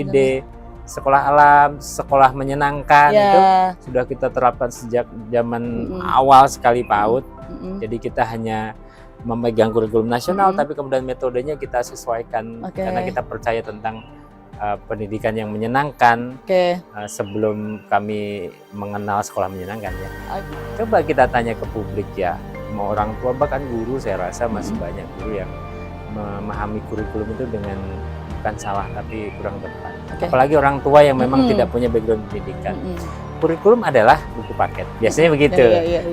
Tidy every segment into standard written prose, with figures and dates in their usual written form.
ide sekolah alam, sekolah menyenangkan itu sudah kita terapkan sejak zaman awal sekali PAUD. Jadi kita hanya memegang kurikulum nasional, tapi kemudian metodenya kita sesuaikan karena kita percaya tentang pendidikan yang menyenangkan. Sebelum kami mengenal sekolah menyenangkan ya. Coba kita tanya ke publik ya, mau orang tua bahkan guru, saya rasa masih banyak guru yang memahami kurikulum itu dengan bukan salah tapi kurang tepat. Apalagi orang tua yang memang tidak punya background pendidikan. Kurikulum adalah buku paket, biasanya begitu.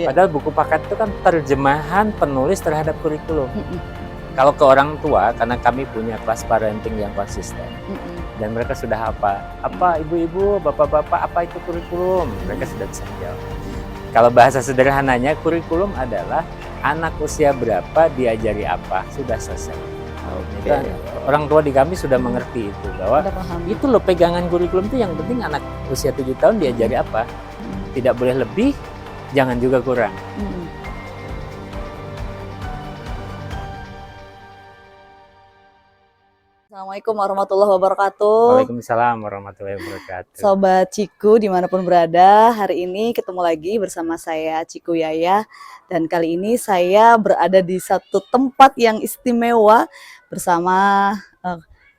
Padahal buku paket itu kan terjemahan penulis terhadap kurikulum. Kalau ke orang tua, karena kami punya kelas parenting yang konsisten, dan mereka sudah apa ibu-ibu, bapak-bapak, apa itu kurikulum, mereka sudah bisa menjawab. Kalau bahasa sederhananya, kurikulum adalah anak usia berapa diajari apa, sudah selesai. Orang tua di kami sudah mengerti itu, bahwa itu loh pegangan kurikulum itu, yang penting anak usia 7 tahun diajari apa, tidak boleh lebih, jangan juga kurang. Assalamualaikum warahmatullahi wabarakatuh. Waalaikumsalam warahmatullahi wabarakatuh. Sobat Ciku dimanapun berada, hari ini ketemu lagi bersama saya Ciku Yaya. Dan kali ini saya berada di satu tempat yang istimewa bersama,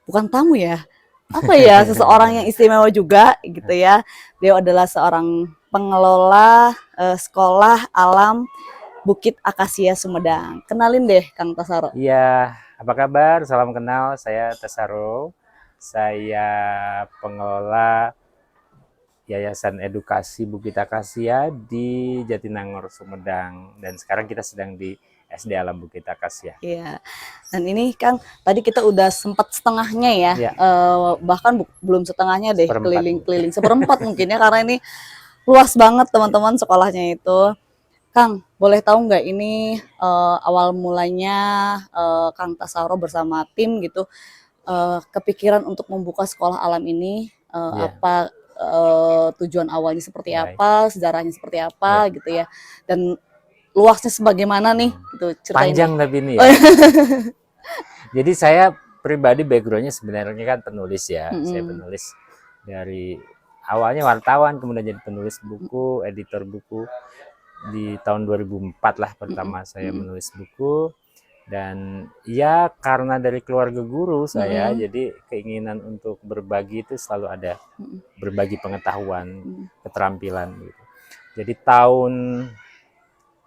bukan tamu ya, apa ya, seseorang yang istimewa juga gitu ya. Beliau adalah seorang pengelola sekolah alam Bukit Akasia Sumedang. Kenalin deh Kang Tasaro. Iya. Apa kabar? Salam kenal, saya Tasaro. Saya pengelola Yayasan Edukasi Bukit Akasia di Jatinangor, Sumedang. Dan sekarang kita sedang di SD Alam Bukit Akasia. Iya. Dan ini Kang, tadi kita udah sempat setengahnya ya. Bahkan belum setengahnya deh, keliling-keliling. Seperempat mungkin ya, karena ini luas banget teman-teman sekolahnya itu. Kang, boleh tahu nggak ini awal mulanya Kang Tasaro bersama tim gitu kepikiran untuk membuka sekolah alam ini, apa tujuan awalnya seperti apa, sejarahnya seperti apa gitu ya, dan luasnya sebagaimana nih gitu ceritanya. Panjang tapi ini ya. Jadi saya pribadi backgroundnya sebenarnya kan penulis ya. Saya penulis dari awalnya wartawan, kemudian jadi penulis buku, editor buku. Di tahun 2004 lah pertama saya menulis buku. Dan ya karena dari keluarga guru saya, jadi keinginan untuk berbagi itu selalu ada, berbagi pengetahuan, keterampilan gitu. Jadi tahun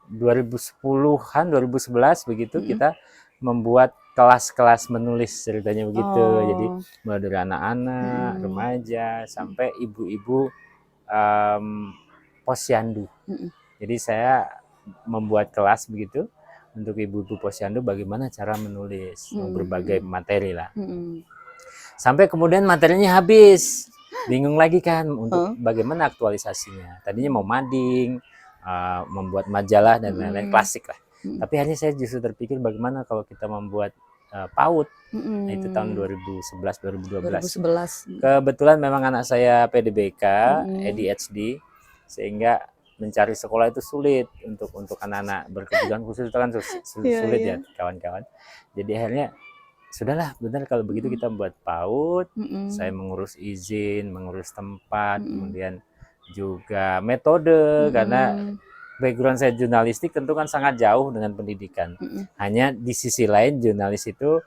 2010-an, 2011 begitu kita membuat kelas-kelas menulis, ceritanya begitu. Jadi mulai dari anak-anak, remaja, sampai ibu-ibu posyandu. Jadi saya membuat kelas begitu untuk ibu-ibu posyandu bagaimana cara menulis berbagai materi lah. Sampai kemudian materinya habis, bingung lagi kan untuk bagaimana aktualisasinya. Tadinya mau mading, membuat majalah dan lain-lain, klasik lah. Tapi akhirnya saya justru terpikir bagaimana kalau kita membuat PAUD. Nah, itu tahun 2011-2012. Kebetulan memang anak saya PDBK, ADHD, sehingga mencari sekolah itu sulit untuk anak-anak berkebutuhan khusus, itu kan sulit ya kawan-kawan. Jadi akhirnya sudahlah, benar kalau begitu kita buat PAUD. Saya mengurus izin, mengurus tempat, kemudian juga metode, karena background saya jurnalistik tentu kan sangat jauh dengan pendidikan. Hanya di sisi lain jurnalis itu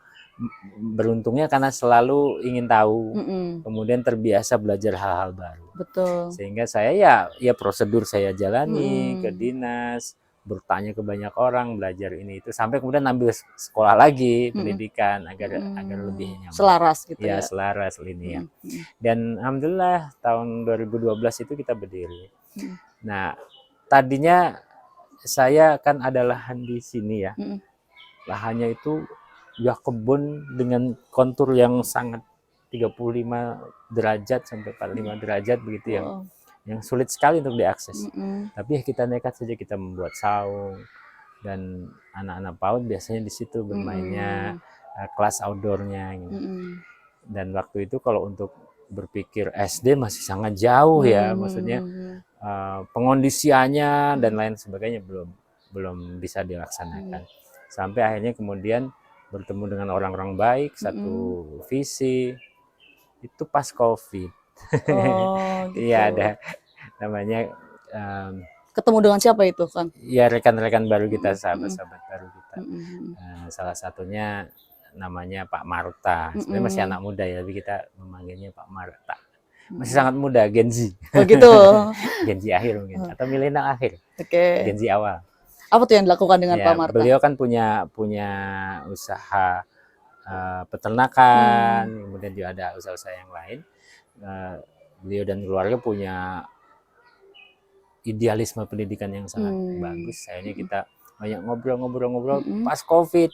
beruntungnya karena selalu ingin tahu, kemudian terbiasa belajar hal-hal baru. Betul. Sehingga saya ya prosedur saya jalani ke dinas, bertanya ke banyak orang, belajar ini itu, sampai kemudian ambil sekolah lagi pendidikan agar lebih nyaman. Selaras gitu ya. Selaras ini ya. Dan alhamdulillah tahun 2012 itu kita berdiri. Nah, tadinya saya kan ada lahan di sini ya. Lahannya itu ya kebun dengan kontur yang sangat 35 derajat sampai 45 derajat begitu, yang sulit sekali untuk diakses. Tapi ya kita nekat saja, kita membuat saung, dan anak-anak PAUD biasanya di situ bermainnya, kelas outdoornya gitu. Dan waktu itu kalau untuk berpikir SD masih sangat jauh ya, maksudnya pengondisiannya dan lain sebagainya belum bisa dilaksanakan. Sampai akhirnya kemudian bertemu dengan orang-orang baik, satu visi, Itu pas COVID. Oh, gitu. Iya, ada namanya ketemu dengan siapa itu, Kang? Ya, rekan-rekan baru kita, sahabat-sahabat baru kita. Salah satunya namanya Pak Marta. Sebenarnya masih anak muda ya, tapi kita memanggilnya Pak Marta. Masih sangat muda, Gen Z. Oh gitu. Gen Z akhir mungkin, atau milenial akhir. Oke. Gen Z awal. Apa tuh yang dilakukan dengan Pak Marta? Beliau kan punya usaha peternakan, kemudian juga ada usaha-usaha yang lain. Beliau dan keluarga punya idealisme pendidikan yang sangat bagus. Akhirnya kita banyak ngobrol-ngobrol pas COVID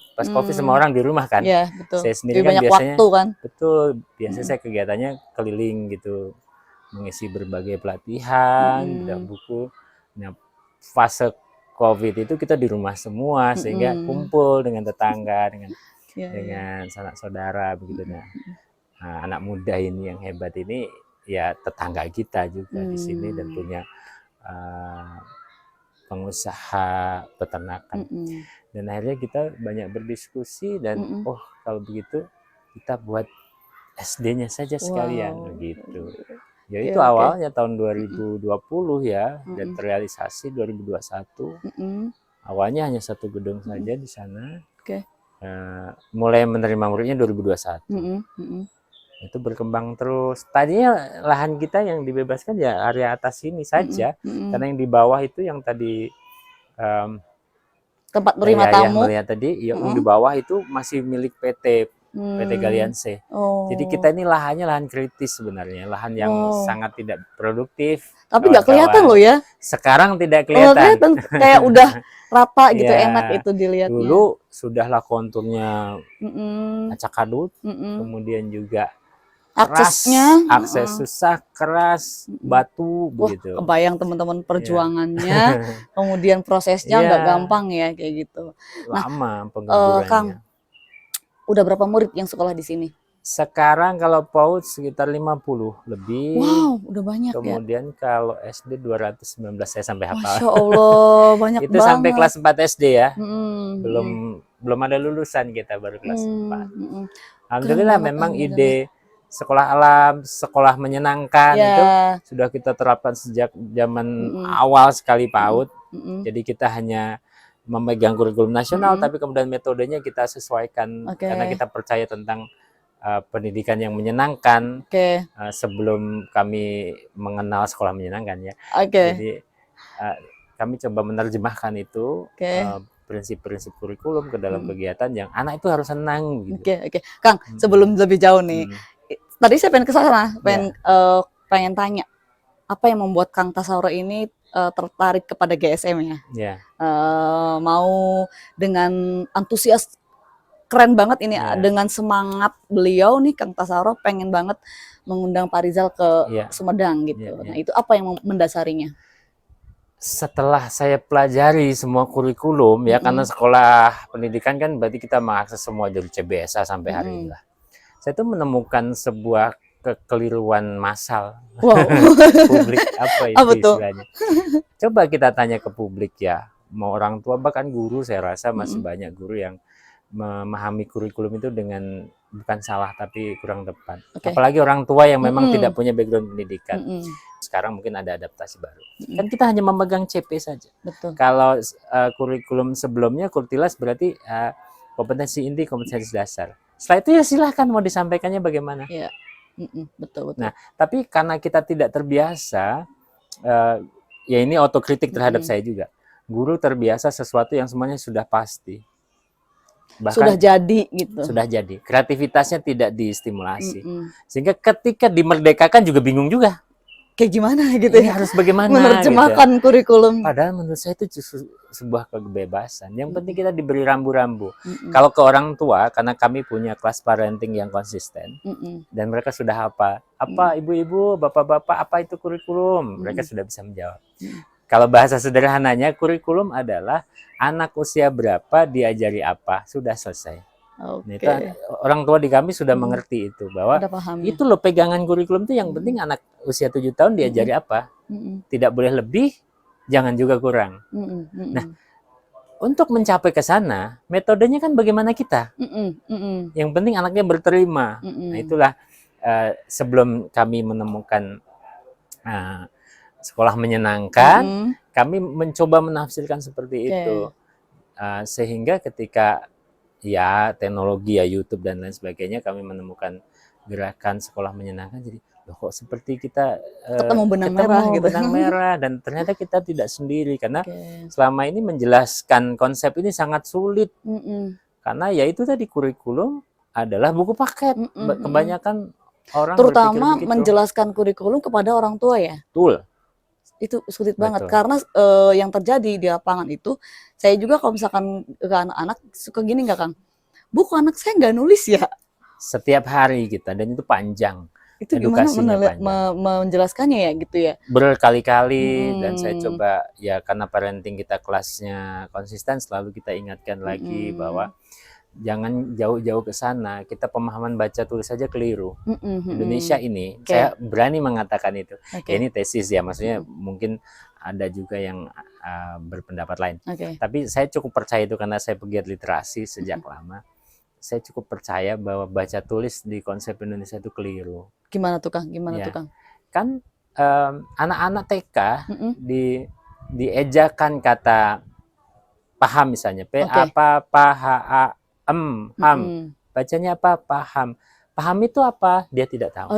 semua orang di rumah kan. Ya, betul. Saya sendiri kan banyak biasanya waktu kan. Betul, biasanya saya kegiatannya keliling gitu, mengisi berbagai pelatihan, bedah buku. Nah, fase COVID itu kita di rumah semua, sehingga kumpul dengan tetangga, dengan sanak saudara begitu. Nah, anak muda ini yang hebat ini ya tetangga kita juga di sini dan punya pengusaha peternakan. Dan akhirnya kita banyak berdiskusi dan kalau begitu kita buat SD-nya saja sekalian begitu. Ya itu awalnya tahun 2020 ya, dan terrealisasi 2021. Awalnya hanya 1 gedung saja di sana. Mulai menerima muridnya 2021. Itu berkembang terus. Tadinya lahan kita yang dibebaskan ya area atas ini saja, karena yang di bawah itu yang tadi tempat menerima tamu melihat tadi, yang di bawah itu masih milik PT Galianse. Jadi kita ini lahannya lahan kritis sebenarnya, lahan yang sangat tidak produktif. Tapi nggak kelihatan loh ya. Sekarang tidak kelihatan. Kayak udah rata gitu, enak itu dilihatnya. Dulu sudahlah konturnya acak-adut, kemudian juga akses susah, keras, batu begitu. Kebayang teman-teman perjuangannya, kemudian prosesnya nggak gampang ya kayak gitu. Lama penggusurannya. Kang, udah berapa murid yang sekolah di sini? Sekarang kalau PAUD sekitar 50 lebih. Wow, udah banyak. Kemudian kalau SD 219, saya sampai hafal. Masya Allah, banyak itu banget. Sampai kelas 4 SD ya. Belum ada lulusan, kita baru kelas 4. Alhamdulillah memang ide sekolah alam, sekolah menyenangkan itu sudah kita terapkan sejak zaman awal sekali PAUD. Jadi kita hanya memegang kurikulum nasional, tapi kemudian metodenya kita sesuaikan karena kita percaya tentang pendidikan yang menyenangkan. Sebelum kami mengenal sekolah menyenangkan ya. Jadi kami coba menerjemahkan itu prinsip-prinsip kurikulum ke dalam kegiatan yang anak itu harus senang gitu. Kang, sebelum lebih jauh nih, tadi saya pengen ke sana, pengen tanya apa yang membuat Kang Tasauro ini tertarik kepada GSM ya? Mau dengan antusias, keren banget ini dengan semangat beliau nih, Kang Tasauro pengen banget mengundang Pak Rizal ke Sumedang gitu. Nah itu apa yang mendasarinya? Setelah saya pelajari semua kurikulum ya, karena sekolah pendidikan kan berarti kita mengakses semua dari CBSA sampai hari ini lah. Saya tuh menemukan sebuah kekeliruan massal. Publik apa itu istilahnya. Coba kita tanya ke publik ya, mau orang tua bahkan guru, saya rasa masih banyak guru yang memahami kurikulum itu dengan bukan salah tapi kurang tepat. Apalagi orang tua yang memang tidak punya background pendidikan. Sekarang mungkin ada adaptasi baru. Kan kita hanya memegang CP saja. Kalau kurikulum sebelumnya Kurtilas berarti kompetensi inti, kompetensi dasar. Setelah itu ya silahkan mau disampaikannya bagaimana. Betul. Nah, tapi karena kita tidak terbiasa, ya ini otokritik terhadap saya juga. Guru terbiasa sesuatu yang semuanya sudah pasti. Bahkan sudah jadi gitu. Sudah jadi. Kreativitasnya tidak distimulasi. Sehingga ketika dimerdekakan juga bingung juga. Kayak gimana gitu ya? Harus bagaimana menerjemahkan gitu. Kurikulum. Padahal menurut saya itu justru sebuah kebebasan. Yang penting kita diberi rambu-rambu. Kalau ke orang tua, karena kami punya kelas parenting yang konsisten, dan mereka sudah apa ibu-ibu, bapak-bapak, apa itu kurikulum? Mereka sudah bisa menjawab. Kalau bahasa sederhananya, kurikulum adalah anak usia berapa diajari apa, sudah selesai. Nah, itu orang tua di kami sudah mengerti itu, bahwa itu loh pegangan kurikulum itu yang penting anak usia 7 tahun diajari apa, tidak boleh lebih, jangan juga kurang. Nah, untuk mencapai ke sana, metodenya kan bagaimana kita. Yang penting anaknya berterima. Nah, itulah sebelum kami menemukan sekolah menyenangkan, kami mencoba menafsirkan seperti itu. Sehingga ketika ya teknologi ya YouTube dan lain sebagainya, kami menemukan gerakan sekolah menyenangkan, jadi loh kok seperti kita ketemu benang merah gitu. Benang merah, dan ternyata kita tidak sendiri, karena selama ini menjelaskan konsep ini sangat sulit. Karena ya itu tadi, kurikulum adalah buku paket. Kebanyakan orang terutama menjelaskan kurikulum kepada orang tua ya. Betul. Itu sulit banget karena yang terjadi di lapangan itu, saya juga kalau misalkan ke anak-anak suka gini nggak Kang? Bu, kok anak saya nggak nulis ya? Setiap hari kita, dan itu panjang. Itu gimana menjelaskannya ya gitu ya? Berkali-kali, dan saya coba ya, karena parenting kita kelasnya konsisten, selalu kita ingatkan lagi bahwa jangan jauh-jauh ke sana. Kita pemahaman baca tulis saja keliru. Indonesia ini, saya berani mengatakan itu. Ya, ini tesis ya, maksudnya mungkin ada juga yang berpendapat lain. Tapi saya cukup percaya itu, karena saya pegiat literasi sejak lama. Saya cukup percaya bahwa baca tulis di konsep Indonesia itu keliru. Gimana tuh Kang? Gimana tuh Kang? Kan anak-anak TK diejakan kata paham, misalnya ham. Bacanya apa? Paham. Paham itu apa? Dia tidak tahu.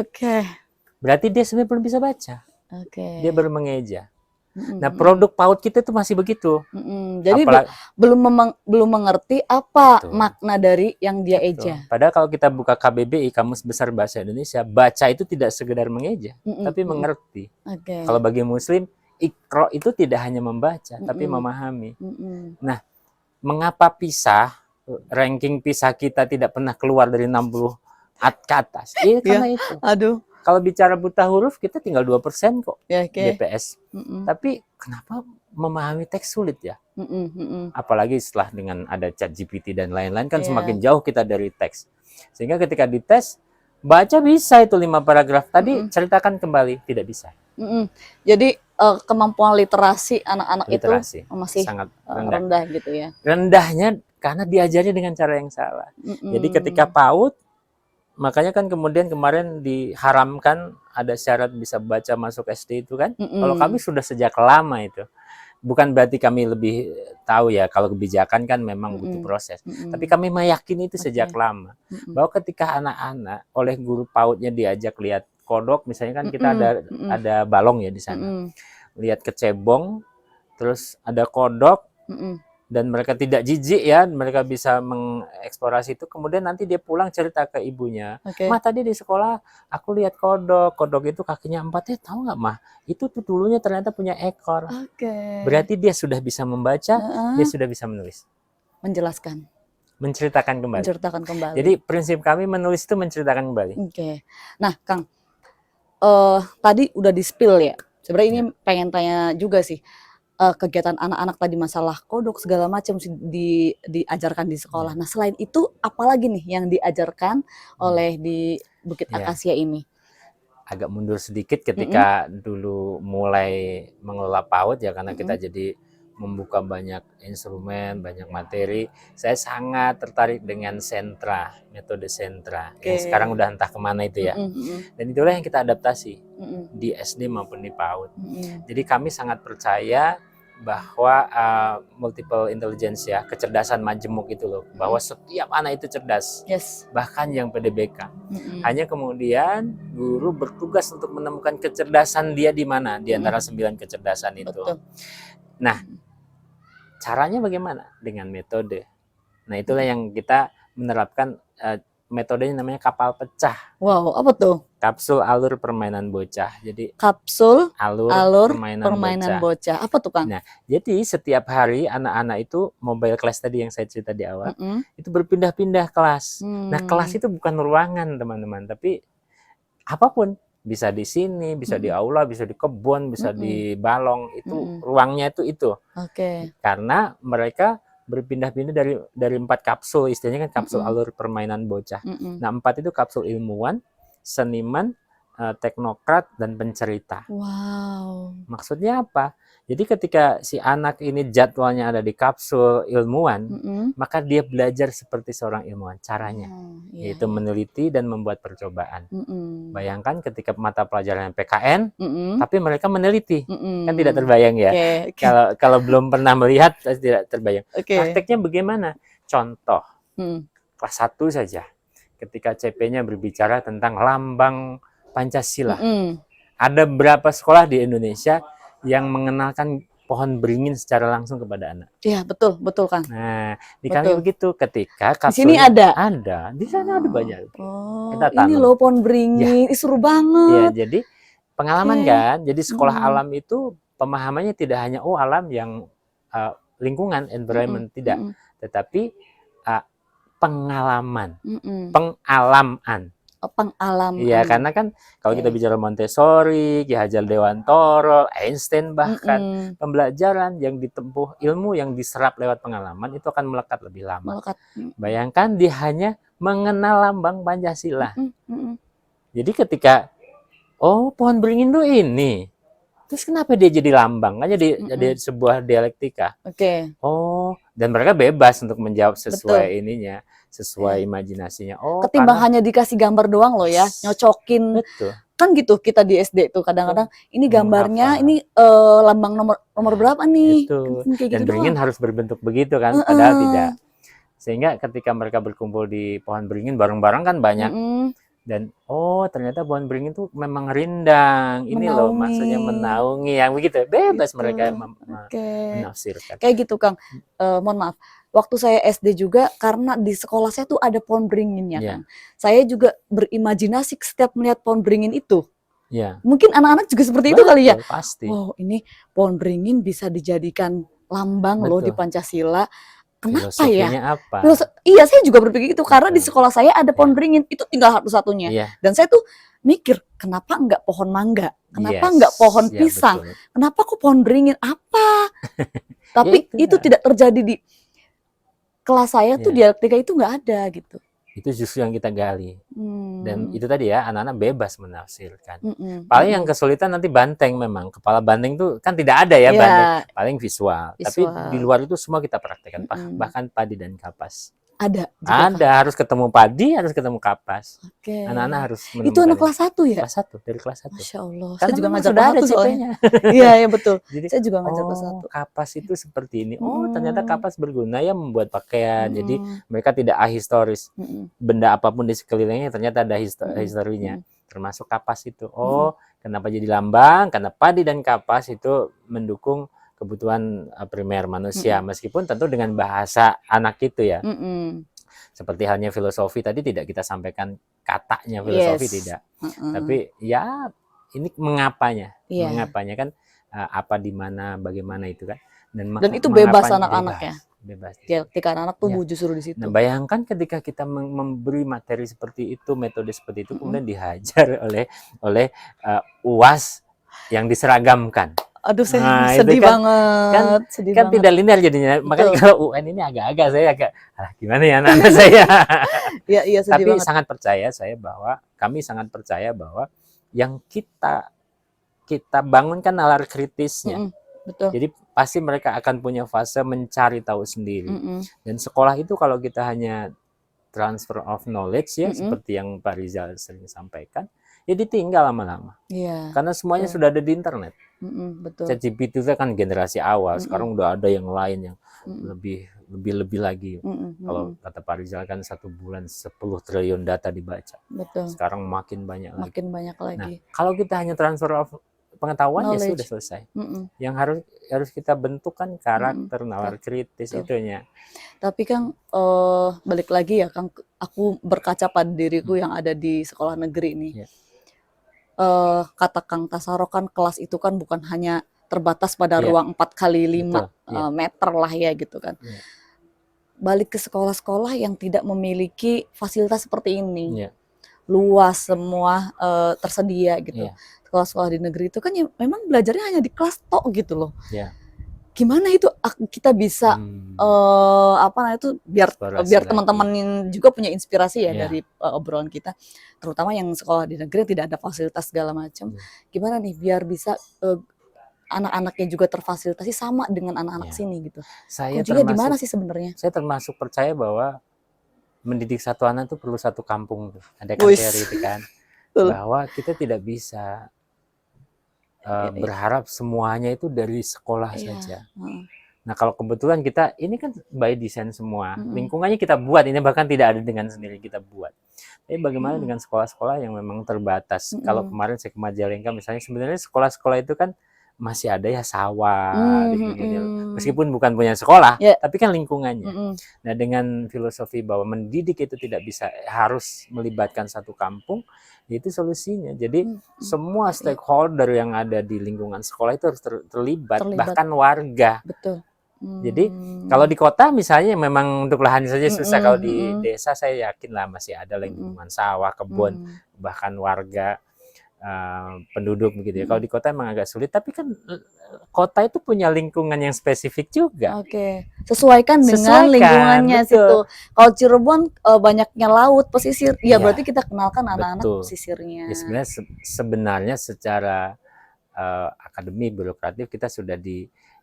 Berarti dia sebenarnya belum bisa baca. Dia baru mengeja. Nah, produk PAUD kita itu masih begitu. Jadi belum mengerti apa makna dari yang dia eja. Padahal kalau kita buka KBBI, Kamus Besar Bahasa Indonesia, baca itu tidak sekedar mengeja, tapi mengerti. Kalau bagi Muslim, Iqra itu tidak hanya membaca, tapi memahami. Nah, mengapa PISA, ranking PISA kita tidak pernah keluar dari 60 ke atas? Iya, karena itu. Kalau bicara buta huruf, kita tinggal 2% kok, BPS. Tapi kenapa memahami teks sulit ya? Apalagi setelah dengan ada ChatGPT dan lain-lain, kan semakin jauh kita dari teks. Sehingga ketika dites, baca bisa itu 5 paragraf. Tadi ceritakan kembali, tidak bisa. Jadi kemampuan literasi anak-anak itu masih sangat rendah gitu ya? Rendahnya karena diajarnya dengan cara yang salah. Jadi ketika PAUD, makanya kan kemudian kemarin diharamkan ada syarat bisa baca masuk SD itu kan. Kalau kami sudah sejak lama itu. Bukan berarti kami lebih tahu ya, kalau kebijakan kan memang butuh proses. Tapi kami meyakini itu sejak lama. Bahwa ketika anak-anak oleh guru PAUD-nya diajak lihat kodok, misalnya kan kita ada balong ya di sana. Lihat kecebong, terus ada kodok, dan mereka tidak jijik ya, mereka bisa mengeksplorasi itu. Kemudian nanti dia pulang cerita ke ibunya, Mah tadi di sekolah aku lihat kodok itu kakinya 4, ya tahu nggak Mah, itu tuh dulunya ternyata punya ekor. Berarti dia sudah bisa membaca, dia sudah bisa menulis, menceritakan kembali. Jadi prinsip kami menulis itu menceritakan kembali. Nah Kang, tadi udah di-spill ya, sebenarnya ini pengen tanya juga sih. Kegiatan anak-anak tadi, masalah kodok segala macam diajarkan di sekolah. Nah, selain itu apalagi nih yang diajarkan oleh di Bukit Akasia ini? Agak mundur sedikit ketika dulu mulai mengelola PAUD ya, karena kita jadi membuka banyak instrumen, banyak materi. Saya sangat tertarik dengan sentra, metode sentra. Yang sekarang udah entah kemana itu ya. Dan itulah yang kita adaptasi di SD maupun di PAUD. Jadi kami sangat percaya bahwa multiple intelligence ya, kecerdasan majemuk itu loh, bahwa setiap anak itu cerdas, bahkan yang PDBK. Hanya kemudian guru bertugas untuk menemukan kecerdasan dia di mana di antara 9 kecerdasan itu. Nah, caranya bagaimana? Dengan metode. Nah, itulah yang kita menerapkan. Metodenya namanya kapal pecah. Wow, apa tuh? Kapsul alur permainan bocah. Jadi kapsul alur permainan bocah. Apa tuh Kang? Nah, jadi setiap hari anak-anak itu mobile class tadi yang saya cerita di awal, itu berpindah-pindah kelas. Nah, kelas itu bukan ruangan teman-teman, tapi apapun. Bisa di sini, bisa di aula, bisa di kebun, bisa di balong. Itu ruangnya itu. Karena mereka berpindah-pindah dari 4 kapsul, istilahnya kan kapsul alur permainan bocah. Nah, 4 itu kapsul ilmuwan, seniman, teknokrat dan pencerita. Wow. Maksudnya apa? Jadi ketika si anak ini jadwalnya ada di kapsul ilmuwan, maka dia belajar seperti seorang ilmuwan. Caranya, yaitu meneliti dan membuat percobaan. Bayangkan ketika mata pelajaran PKN, tapi mereka meneliti, kan tidak terbayang ya. Kalau belum pernah melihat, tidak terbayang. Prakteknya bagaimana? Contoh, kelas 1 saja. Ketika CP-nya berbicara tentang lambang Pancasila. Ada berapa sekolah di Indonesia yang mengenalkan pohon beringin secara langsung kepada anak? Iya, betul Kang. Nah, di kami begitu, ketika di sini ada, di sana ada banyak. Kita tanam. Ini loh pohon beringin, seru banget. Ya, jadi pengalaman kan. Jadi sekolah alam itu pemahamannya tidak hanya alam yang lingkungan, environment, tidak, tetapi pengalaman, pengalaman. Pengalaman. Iya, karena kan kalau kita bicara Montessori, Ki Hajar Dewantoro, Einstein, bahkan pembelajaran yang ditempuh, ilmu yang diserap lewat pengalaman itu akan melekat lebih lama. Bayangkan dia hanya mengenal lambang Pancasila. Jadi ketika pohon beringin tuh ini, terus kenapa dia jadi lambang? Kan jadi sebuah dialektika. Dan mereka bebas untuk menjawab sesuai ininya, sesuai imajinasinya. Ketimbang hanya dikasih gambar doang loh ya, nyocokin. Betul. Kan gitu kita di SD tuh kadang-kadang ini gambarnya ini lambang nomor berapa nih? Kan dan beringin harus berbentuk begitu kan, padahal tidak. Sehingga ketika mereka berkumpul di pohon beringin bareng-bareng kan banyak. Dan ternyata pohon beringin itu memang rindang. Ini loh maksudnya menaungi, yang begitu. Bebas mereka menafsirkan. Kayak gitu Kang. Mohon maaf. Waktu saya SD juga, karena di sekolah saya tuh ada pohon beringinnya Kang. Saya juga berimajinasi setiap melihat pohon beringin itu. Mungkin anak-anak juga seperti itu kali ya. Pasti. Ini pohon beringin bisa dijadikan lambang loh di Pancasila. Kenapa ya? Apa? Iya, saya juga berpikir itu karena di sekolah saya ada pohon beringin, itu tinggal satu-satunya. Dan saya tuh mikir, kenapa enggak pohon mangga? Kenapa enggak pohon pisang? Kenapa kok pohon beringin? Apa? Tapi itu tidak terjadi di kelas saya tuh, dialektika itu enggak ada gitu. Itu justru yang kita gali. Dan itu tadi ya, anak-anak bebas menafsirkan. Paling yang kesulitan nanti banteng memang. Kepala banteng tuh kan tidak ada ya banteng. Paling visual. Tapi di luar itu semua kita praktekkan. Bahkan padi dan kapas. Ada? Ada, harus ketemu padi, harus ketemu kapas. Anak-anak harus menemukan. Itu anak kelas 1 ya? Kelas 1, dari kelas 1. Masya Allah. Karena saya juga ngajar sudah ada soalnya. Iya, betul. Jadi, saya juga ngajar kelas 1. Kapas itu seperti ini. Ternyata kapas berguna ya membuat pakaian. Jadi mereka tidak ahistoris. Benda apapun di sekelilingnya ternyata ada historinya. Termasuk kapas itu. Kenapa jadi lambang? Karena padi dan kapas itu mendukung kebutuhan primer manusia, meskipun tentu dengan bahasa anak itu ya. Seperti halnya filosofi tadi tidak kita sampaikan katanya filosofi, tidak. Tapi ya ini mengapanya kan, apa, di mana, bagaimana itu kan. Dan itu bebas anak-anak ya. Bebas. Ketika anak tumbuh justru di situ. Nah, bayangkan ketika kita memberi materi seperti itu, metode seperti itu, kemudian dihajar oleh UAS yang diseragamkan. Aduh, saya sedih banget. Kan tidak linear jadinya. Makanya kalau UN ini agak-agak saya gimana ya anak-anak saya. Iya, sedih Tapi banget. kami sangat percaya bahwa yang kita bangunkan nalar kritisnya. Betul. Jadi pasti mereka akan punya fase mencari tahu sendiri. Dan sekolah itu kalau kita hanya transfer of knowledge ya, seperti yang Pak Rizal sering sampaikan, ya ditinggal lama-lama. Karena semuanya sudah ada di internet. Betul. ChatGPT itu kan generasi awal, sekarang udah ada yang lain yang lebih lagi. Kalau kata Pak Rizal kan 1 bulan 10 triliun data dibaca. Betul. Sekarang makin banyak lagi. Nah, kalau kita hanya transfer of pengetahuan ya sudah selesai. Yang harus kita bentuk kan karakter, nalar kritis itunya. Tapi Kang, balik lagi ya Kang, aku berkaca pada diriku yang ada di sekolah negeri ini. Kata Kang Tasaro kan kelas itu kan bukan hanya terbatas pada ruang 4x5 meter lah ya gitu kan. Balik ke sekolah-sekolah yang tidak memiliki fasilitas seperti ini. Luas semua tersedia gitu. Sekolah-sekolah di negeri itu kan ya memang belajarnya hanya di kelas tok gitu loh. gimana itu kita bisa apa namanya itu biar teman-teman juga punya inspirasi ya dari obrolan kita, terutama yang sekolah di negeri tidak ada fasilitas segala macam. Gimana nih biar bisa anak-anaknya juga terfasilitasi sama dengan anak-anak sini gitu. Kuncinya di mana sih sebenarnya? Saya termasuk percaya bahwa mendidik satu anak itu perlu satu kampung. Ada kan teori itu kan, bahwa kita tidak bisa berharap semuanya itu dari sekolah saja. Nah kalau kebetulan kita ini kan by design semua, lingkungannya kita buat, ini bahkan tidak ada dengan sendiri kita buat. Tapi bagaimana dengan sekolah-sekolah yang memang terbatas? Kalau kemarin saya ke Majalengka misalnya, sebenarnya sekolah-sekolah itu kan masih ada ya sawah di pinggir, meskipun bukan punya sekolah, tapi kan lingkungannya. Nah dengan filosofi bahwa mendidik itu tidak bisa harus melibatkan satu kampung, itu solusinya. Jadi semua stakeholder yang ada di lingkungan sekolah itu harus terlibat, bahkan warga. Betul. Jadi kalau di kota misalnya memang untuk lahan saja susah. Kalau di desa saya yakin lah masih ada lingkungan sawah, kebun, bahkan warga, penduduk begitu ya. Kalau di kota emang agak sulit, tapi kan kota itu punya lingkungan yang spesifik juga. Sesuaikan dengan lingkungannya situ. Kalau Cirebon banyaknya laut, pesisir, ya berarti kita kenalkan anak-anak pesisirnya. Ya, sebenarnya secara akademi birokratif kita sudah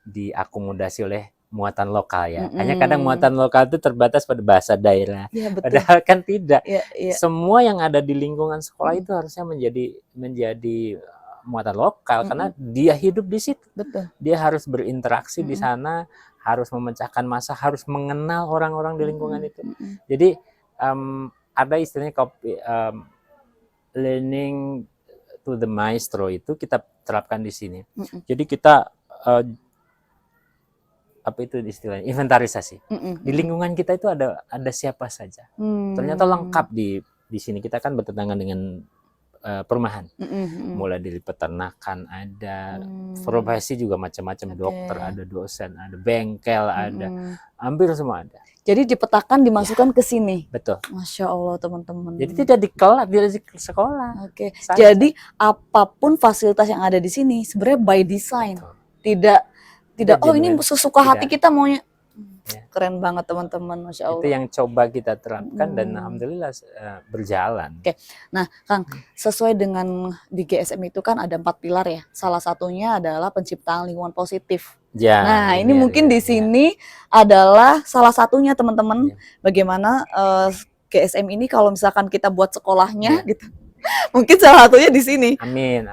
diakomodasi oleh muatan lokal ya. Hanya kadang muatan lokal itu terbatas pada bahasa daerah. Padahal kan tidak. Semua yang ada di lingkungan sekolah itu harusnya menjadi muatan lokal karena dia hidup di situ. Dia harus berinteraksi di sana, harus memecahkan masalah, harus mengenal orang-orang di lingkungan itu. Jadi ada istilahnya learning to the maestro itu kita terapkan di sini. Jadi kita apa itu istilahnya inventarisasi. Di lingkungan kita itu ada siapa saja. Ternyata lengkap di sini. Kita kan bertetangga dengan perumahan. Mulai dari peternakan ada, profesi juga macam-macam, dokter ada, dosen ada, bengkel ada, hampir semua ada. Jadi dipetakan, dimasukkan ke sini. Betul. Masya Allah teman-teman. Jadi tidak di kelas, tidak di sekolah. Jadi apapun fasilitas yang ada di sini sebenarnya by design. Tidak ini sesuka hati kita maunya. Keren banget teman-teman, Masya Allah. Itu yang coba kita terapkan dan alhamdulillah berjalan. Nah Kang, sesuai dengan di GSM itu kan ada 4 pilar ya. Salah satunya adalah penciptaan lingkungan positif. Nah ini mungkin di sini adalah salah satunya teman-teman. Bagaimana GSM ini kalau misalkan kita buat sekolahnya gitu. Mungkin salah satunya di sini. Amin.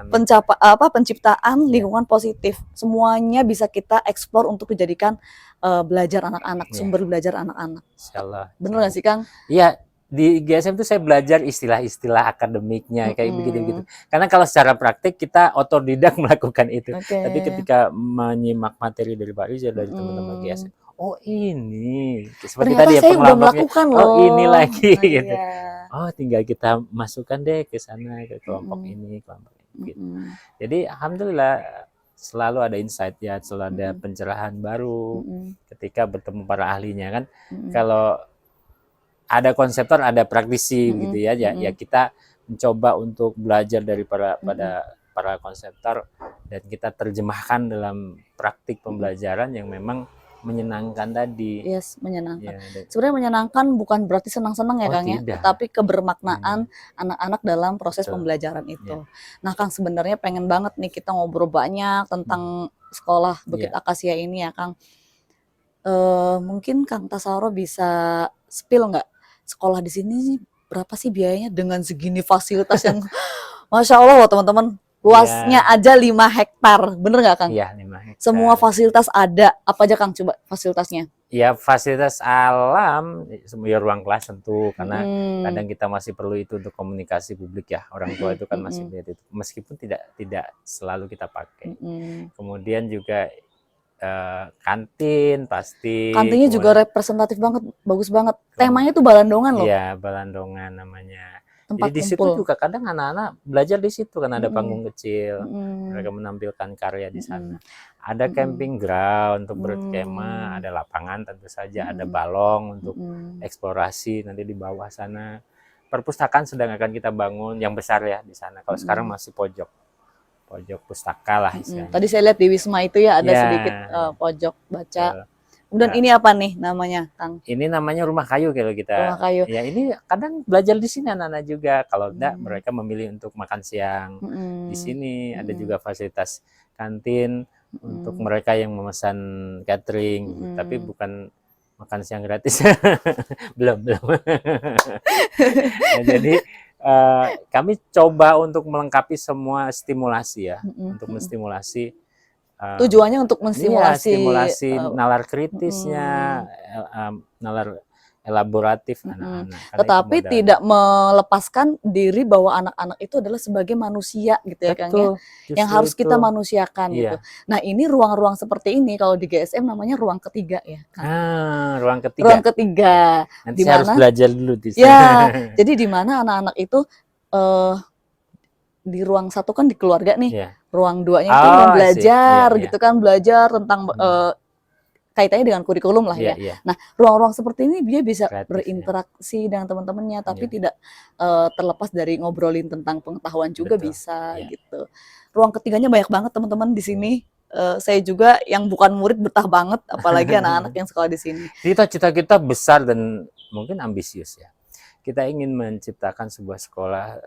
Penciptaan lingkungan positif. Semuanya bisa kita eksplor untuk dijadikan belajar anak-anak, sumber belajar anak-anak. Insyaallah. Bener nggak sih Kang? Iya, di GSM itu saya belajar istilah-istilah akademiknya kayak begitu-begitu. Karena kalau secara praktik kita otodidak melakukan itu. Tapi ketika menyimak materi dari Pak Rizal, dari teman-teman GSM, oh ini seperti ternyata tadi ya pengelompokannya. Oh ini lagi gitu. Oh tinggal kita masukkan deh ke sana, ke kelompok ini, kelompok ini. Gitu. Jadi alhamdulillah selalu ada insight ya, selalu ada pencerahan baru ketika bertemu para ahlinya kan. Kalau ada konseptor, ada praktisi gitu ya. Ya kita mencoba untuk belajar dari para konseptor dan kita terjemahkan dalam praktik pembelajaran yang memang menyenangkan tadi. Menyenangkan. Sebenarnya menyenangkan bukan berarti senang-senang ya Kang ya, tapi kebermaknaan anak-anak dalam proses pembelajaran itu. Nah Kang, sebenarnya pengen banget nih kita ngobrol banyak tentang sekolah Bukit Akasia ini ya Kang. Mungkin Kang Tasawro bisa spill nggak, sekolah di sini berapa sih biayanya dengan segini fasilitas yang Masya Allah teman-teman. Luasnya aja 5 hektar, bener nggak Kang? Iya, 5 hektar. Semua fasilitas ada, apa aja Kang coba fasilitasnya? Ya fasilitas alam, ya ruang kelas tentu, karena kadang kita masih perlu itu untuk komunikasi publik ya. Orang tua itu kan masih lihat itu, meskipun tidak selalu kita pakai. Kemudian juga kantin pasti. Kantinnya juga representatif banget, bagus banget. Temanya tuh balandongan loh. Iya, balandongan namanya. Tempat jadi di situ juga kadang anak-anak belajar di situ kan ada panggung kecil, mereka menampilkan karya di sana. Ada camping ground untuk berkemah, ada lapangan tentu saja, ada balong untuk eksplorasi nanti di bawah sana. Perpustakaan sedang akan kita bangun yang besar ya di sana. Kalau sekarang masih pojok pojok pustaka lah istilahnya. Tadi saya lihat di Wisma itu ya ada sedikit pojok baca. Kemudian ini apa nih namanya, Kang? Ini namanya rumah kayu kalau kita. Rumah kayu. Ya ini kadang belajar di sini anak-anak juga. Kalau enggak mereka memilih untuk makan siang di sini. Ada juga fasilitas kantin untuk mereka yang memesan catering, tapi bukan makan siang gratis. belum. Nah, jadi kami coba untuk melengkapi semua stimulasi ya, untuk menstimulasi. Tujuannya untuk menstimulasi nalar kritisnya, nalar elaboratif anak-anak. Tetapi tidak melepaskan diri bahwa anak-anak itu adalah sebagai manusia gitu ya, Kang ya, yang harus kita manusiakan gitu. Nah ini ruang-ruang seperti ini kalau di GSM namanya ruang ketiga ya, Kang. Ruang ketiga. Ruang ketiga. Nanti harus belajar dulu di sana. Ya, jadi di mana anak-anak itu di ruang satu kan di keluarga nih, ruang 2-nya itu belajar gitu kan, belajar tentang kaitannya dengan kurikulum lah ya. Nah, ruang-ruang seperti ini dia bisa berinteraksi dengan teman-temannya, tapi tidak terlepas dari ngobrolin tentang pengetahuan juga bisa gitu. Ruang ketiganya banyak banget teman-teman di sini. Saya juga yang bukan murid betah banget, apalagi anak-anak yang sekolah di sini. Cita-cita kita besar dan mungkin ambisius ya. Kita ingin menciptakan sebuah sekolah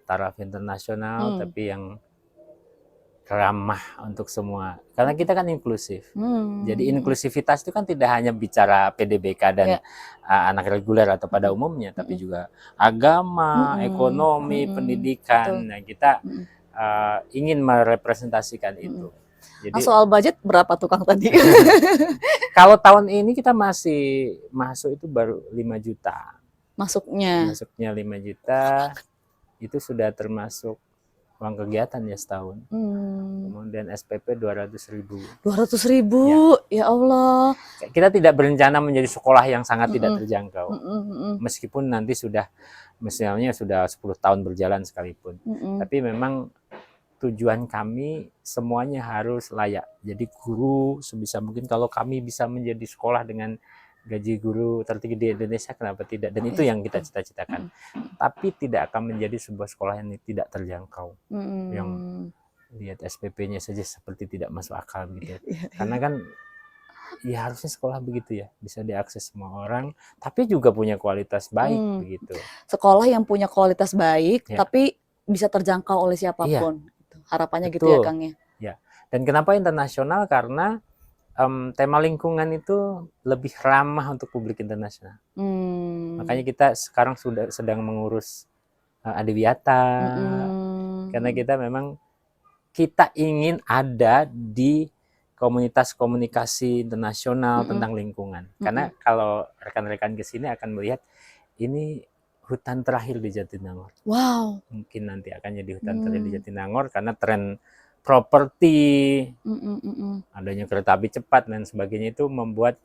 taraf internasional tapi yang ramah untuk semua, karena kita kan inklusif. Jadi inklusivitas itu kan tidak hanya bicara PDBK dan anak reguler atau pada umumnya, tapi juga agama, ekonomi, pendidikan. Nah, kita ingin merepresentasikan itu. Jadi soal budget berapa tukang tadi? Kalau tahun ini kita masih masuk itu baru 5 juta. Masuknya 5 juta. Itu sudah termasuk uang kegiatan ya setahun. Kemudian SPP 200.000. 200.000, ya Allah. Kita tidak berencana menjadi sekolah yang sangat tidak terjangkau. Meskipun nanti sudah, misalnya sudah 10 tahun berjalan sekalipun. Tapi memang tujuan kami semuanya harus layak. Jadi guru sebisa mungkin, kalau kami bisa menjadi sekolah dengan gaji guru tertinggi di Indonesia, kenapa tidak? Dan itu yang kita cita-citakan. Tapi tidak akan menjadi sebuah sekolah yang tidak terjangkau, yang lihat SPP-nya saja seperti tidak masuk akal gitu. Karena kan ya harusnya sekolah begitu ya, bisa diakses semua orang, tapi juga punya kualitas baik begitu. Sekolah yang punya kualitas baik, tapi bisa terjangkau oleh siapapun. Harapannya gitu ya, Kang ya. Ya. Dan kenapa internasional? Karena tema lingkungan itu lebih ramah untuk publik internasional. Makanya kita sekarang sudah sedang mengurus Adiwiyata, karena kita memang kita ingin ada di komunitas komunikasi internasional tentang lingkungan. Karena kalau rekan-rekan ke sini akan melihat ini hutan terakhir di Jatinangor. Wow. Mungkin nanti akan jadi hutan terakhir di Jatinangor karena tren properti, adanya kereta api cepat dan sebagainya itu membuat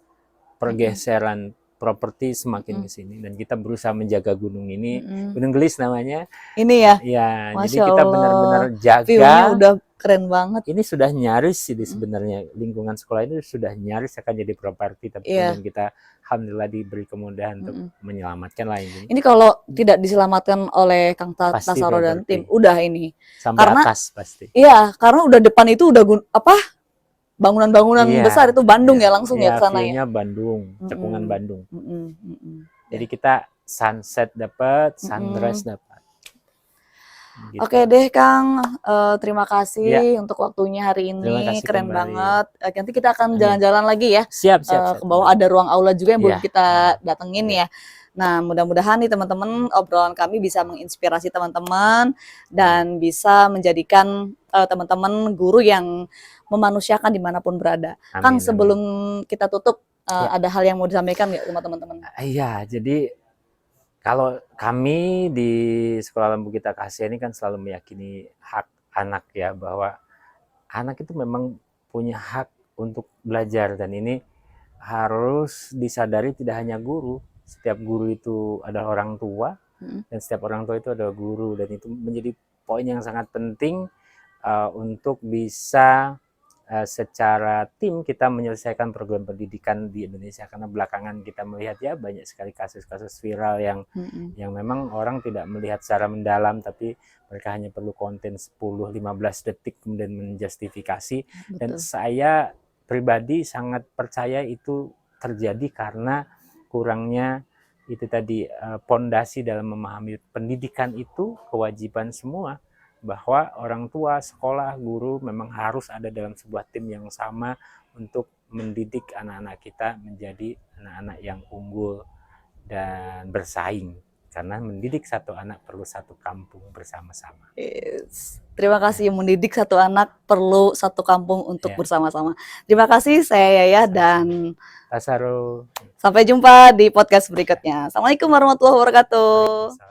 pergeseran properti semakin ke sini, dan kita berusaha menjaga gunung ini, Gunung Gelis namanya. Ini ya. Ya, jadi kita benar-benar jaga. View-nya udah keren banget. Ini sudah nyaris sih sebenarnya lingkungan sekolah ini sudah nyaris akan jadi properti, tapi kemudian kita alhamdulillah diberi kemudahan untuk menyelamatkan lah ini. Ini kalau tidak diselamatkan oleh Kang Tasaro dan tim, udah ini. Sampai karena, atas pasti. Iya, karena udah depan itu udah bangunan-bangunan besar itu Bandung ya langsung ya ke sana ya. Bandung, cekungan Bandung. Jadi kita sunset dapat, sunrise dapat. Gitu. Oke deh Kang, terima kasih untuk waktunya hari ini, keren banget. Nanti kita akan jalan-jalan lagi ya. Siap. Ke bawah ada ruang aula juga yang belum kita datengin ya. Nah, mudah-mudahan nih teman-teman obrolan kami bisa menginspirasi teman-teman dan bisa menjadikan teman-teman guru yang memanusiakan dimanapun berada. Kang, sebelum kita tutup, ada hal yang mau disampaikan nggak sama teman-teman? Iya, jadi kalau kami di Sekolah Lembu Gita Kasih ini kan selalu meyakini hak anak ya, bahwa anak itu memang punya hak untuk belajar, dan ini harus disadari tidak hanya guru. Setiap guru itu adalah orang tua, dan setiap orang tua itu adalah guru, dan itu menjadi poin yang sangat penting untuk bisa secara tim kita menyelesaikan program pendidikan di Indonesia, karena belakangan kita melihat ya banyak sekali kasus-kasus viral yang memang orang tidak melihat secara mendalam, tapi mereka hanya perlu konten 10-15 detik kemudian menjustifikasi. Dan saya pribadi sangat percaya itu terjadi karena kurangnya itu tadi pondasi dalam memahami pendidikan itu kewajiban semua, bahwa orang tua, sekolah, guru memang harus ada dalam sebuah tim yang sama untuk mendidik anak-anak kita menjadi anak-anak yang unggul dan bersaing. Karena mendidik satu anak perlu satu kampung bersama-sama. Yes. Terima kasih, mendidik satu anak perlu satu kampung untuk bersama-sama. Terima kasih, saya Yaya dan Pak Sarul. Sampai jumpa di podcast berikutnya. Assalamualaikum warahmatullahi wabarakatuh.